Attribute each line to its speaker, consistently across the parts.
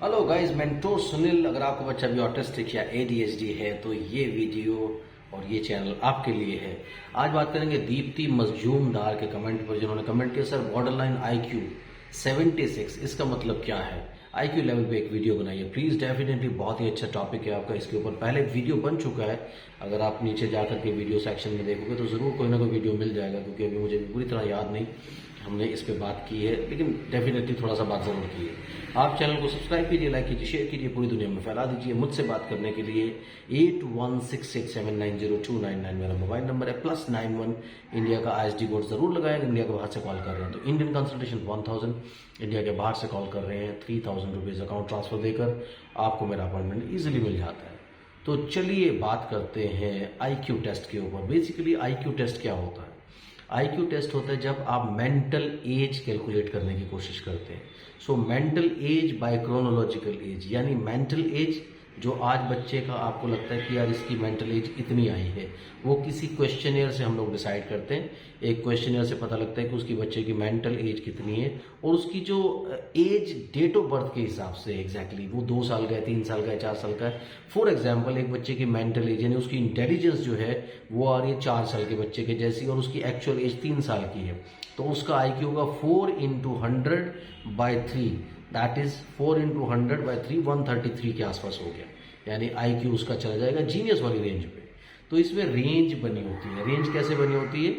Speaker 1: Hello guys, mentor Sunil. अगर आपका बच्चा भी ऑटिस्टिक या एडीएचडी है तो ये वीडियो और ये चैनल आपके लिए है। आज बात करेंगे दीप्ति मजूमदार के कमेंट पर, जिन्होंने कमेंट किया, सर बॉर्डरलाइन आईक्यू 76, इसका मतलब क्या है? आईक्यू लेवल पे एक वीडियो बनाइए प्लीज। डेफिनेटली बहुत ही अच्छा टॉपिक है आपका। इसके ऊपर पहले वीडियो बन चुका है। अगर आप नीचे जाकर के वीडियो सेक्शन में देखोगे तो जरूर कोई ना कोई वीडियो मिल जाएगा, क्योंकि अभी मुझे पूरी तरह याद नहीं हमने इस पे बात की है, लेकिन डेफिनेटली थोड़ा सा बात जरूर की है। आप चैनल को सब्सक्राइब कीजिए, लाइक कीजिए, शेयर कीजिए, पूरी दुनिया में फैला दीजिए। मुझसे बात करने के लिए 8168790299 मेरा मोबाइल नंबर है, +91 इंडिया का ISD कोड जरूर लगाएंगे। इंडिया के बाहर से कॉल कर रहे हैं तो इंडियन कंसल्टेशन 1000, इंडिया के बाहर से कॉल कर रहे हैं 3000 रुपीज अकाउंट ट्रांसफर देकर आपको मेरा अपॉइंटमेंट इजिली मिल जाता है। तो चलिए बात करते हैं आईक्यू टेस्ट के ऊपर। बेसिकली आईक्यू टेस्ट क्या होता है? आईक्यू टेस्ट होता है जब आप मेंटल एज कैलकुलेट करने की कोशिश करते हैं। So mental as by chronological age, यानी मेंटल एज जो आज बच्चे का आपको लगता है कि यार इसकी मेंटल एज इतनी आई है, वो किसी क्वेश्चनियर से हम लोग डिसाइड करते हैं। एक क्वेश्चनियर से पता लगता है कि उसकी बच्चे की मेंटल एज कितनी है, और उसकी जो एज डेट ऑफ बर्थ के हिसाब से एग्जैक्टली वो 2 साल का है, 3 साल का है, 4 साल का है। फॉर एग्जाम्पल एक बच्चे की मेंटल एज यानी उसकी इंटेलिजेंस जो है वो आ रही है 4 साल के बच्चे के जैसी, और उसकी एक्चुअल एज 3 साल की है, तो उसका आईक्यू होगा 4 × 100/3, दैट इज 4 × 100/3, 133 के आसपास हो गया। यानी आईक्यू उसका चला जाएगा जीनियस वाली रेंज पे। तो इसमें रेंज बनी होती है। रेंज कैसे बनी होती है?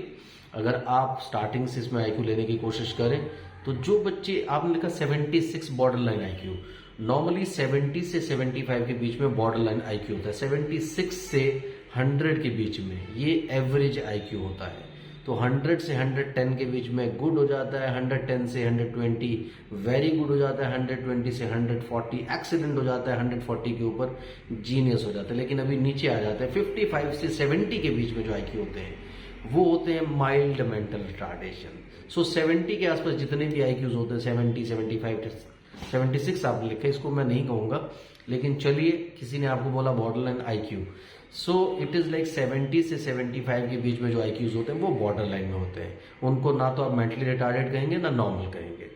Speaker 1: अगर आप स्टार्टिंग से इसमें आईक्यू लेने की कोशिश करें तो जो बच्चे, आपने लिखा 76 बॉर्डर लाइन आईक्यू, नॉर्मली 70 से 75 के बीच में बॉर्डर लाइन आईक्यू होता है। 76 से 100 के बीच में ये एवरेज आईक्यू होता है। तो 100 से 110 के बीच में गुड हो जाता है, 110 से 120 वेरी गुड हो जाता है, 120 से 140 एक्सीलेंट हो जाता है, 140 के ऊपर जीनियस हो जाता है। लेकिन अभी नीचे आ जाता है 55 से 70 के बीच में जो आईक्यू होते हैं वो होते हैं माइल्ड मेंटल रिटार्डेशन। सो 70 के आसपास जितने भी आईक्यूज होते हैं, 70, 75, 76 आपने लिखा, इसको मैं नहीं कहूंगा, लेकिन चलिए किसी ने आपको बोला borderline IQ, so it is like 70 से 75 के बीच में जो आईक्यूज होते हैं वो बॉर्डर लाइन में होते हैं। उनको ना तो आप मेंटली रिटार्डेड कहेंगे ना नॉर्मल कहेंगे।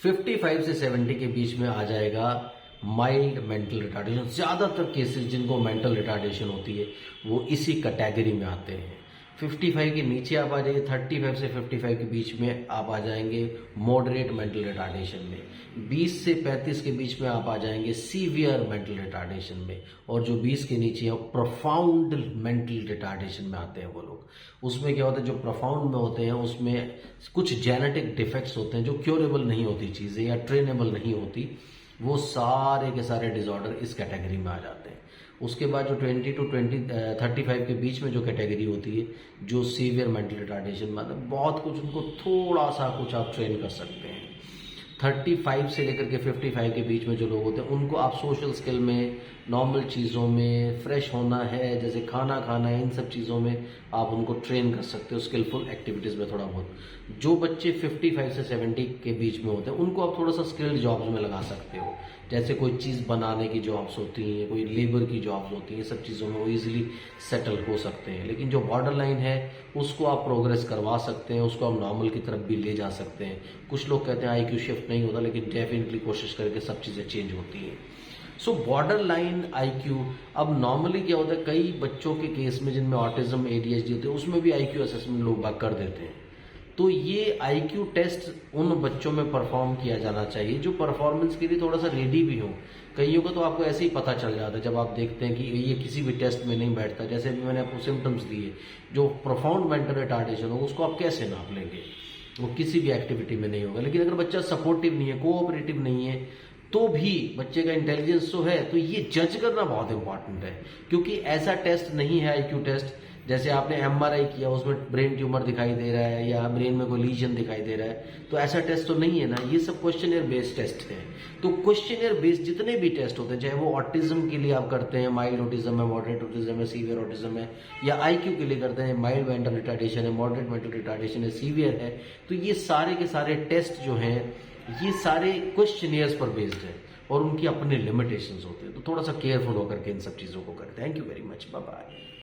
Speaker 1: 55 से 70 के बीच में आ जाएगा माइल्ड मेंटल रिटार्डेशन। ज्यादातर केसेस जिनको मेंटल रिटार्डेशन होती है वो इसी कैटेगरी में आते हैं। 55 के नीचे आप आ जाएंगे, 35 से 55 के बीच में आप आ जाएंगे मॉडरेट मेंटल रिटार्डेशन में। 20 से 35 के बीच में आप आ जाएंगे सीवियर मेंटल रिटार्डेशन में। और जो 20 के नीचे है प्रोफाउंड मेंटल रिटार्डेशन में आते हैं वो लोग। उसमें क्या होता है, जो प्रोफाउंड में होते हैं उसमें कुछ जेनेटिक डिफेक्ट्स होते हैं जो क्योरेबल नहीं होती चीजें या ट्रेनेबल नहीं होती, वो सारे के सारे डिसऑर्डर इस कैटेगरी में आ जाते हैं। उसके बाद जो 20 to 35 के बीच में जो कैटेगरी होती है, जो सीवियर मेंटल रिटार्डेशन, मतलब बहुत कुछ उनको थोड़ा सा कुछ आप ट्रेन कर सकते हैं। 35 से लेकर के 55 के बीच में जो लोग होते हैं उनको आप सोशल स्किल में, नॉर्मल चीज़ों में, फ्रेश होना है जैसे खाना खाना है, इन सब चीज़ों में आप उनको ट्रेन कर सकते हो, स्किलफुल एक्टिविटीज़ में थोड़ा बहुत। जो बच्चे 55 से 70 के बीच में होते हैं उनको आप थोड़ा सा स्किल्ड जॉब्स में लगा सकते हो, जैसे कोई चीज़ बनाने की जॉब्स होती हैं, कोई लेबर की जॉब्स होती हैं, सब चीज़ों में वो ईजिली सेटल हो सकते हैं। लेकिन जो बॉर्डर लाइन है उसको आप प्रोग्रेस करवा सकते हैं, उसको आप नॉर्मल की तरफ भी ले जा सकते हैं। कुछ लोग कहते हैं आईक्यू शिफ्ट नहीं होता, लेकिन डेफिनेटली कोशिश करके सब चीज़ें चेंज होती हैं। सो बॉर्डर लाइन आईक्यू, अब नॉर्मली क्या होता है, कई बच्चों के केस में जिनमें ऑटिज्म ADHD होते हैं उसमें भी आईक्यू असेसमेंट लोग बाग कर देते हैं। तो ये आईक्यू टेस्ट उन बच्चों में परफॉर्म किया जाना चाहिए जो परफॉर्मेंस के लिए थोड़ा सा रेडी भी हो। कईयों को तो आपको ऐसे ही पता चल जाता है जब आप देखते हैं कि ये किसी भी टेस्ट में नहीं बैठता। जैसे अभी मैंने आपको सिम्टम्स दिए, जो प्रोफाउंड मेंटल रिटार्डेशन हो उसको आप कैसे नाप लेंगे? वो किसी भी एक्टिविटी में नहीं होगा। लेकिन अगर बच्चा सपोर्टिव नहीं है, कोऑपरेटिव नहीं है, तो भी बच्चे का इंटेलिजेंस तो है, तो ये जज करना बहुत इंपॉर्टेंट है। क्योंकि ऐसा टेस्ट नहीं है आईक्यू टेस्ट जैसे आपने MRI किया उसमें ब्रेन ट्यूमर दिखाई दे रहा है या ब्रेन में कोई लीजन दिखाई दे रहा है, तो ऐसा टेस्ट तो नहीं है ना। ये सब क्वेश्चनियर बेस्ड टेस्ट है। तो क्वेश्चनियर बेस्ड जितने भी टेस्ट होते हैं, चाहे वो ऑटिज्म के लिए आप करते हैं, माइल्ड ऑटिज्म है, मॉडरेट ऑटिज्म है, सीवियर ऑटिज्म है, या आईक्यू के लिए करते हैं, माइल्ड मेंटल रिटार्डेशन है, मॉडरेट मेंटल रिटार्डेशन है, सीवियर है, तो ये सारे के सारे टेस्ट जो हैं ये सारे क्वेश्चनियर्स पर बेस्ड है और उनकी अपने लिमिटेशंस होते हैं। तो थोड़ा सा केयरफुल होकर के इन सब चीजों को करें। Thank you very much, bye bye.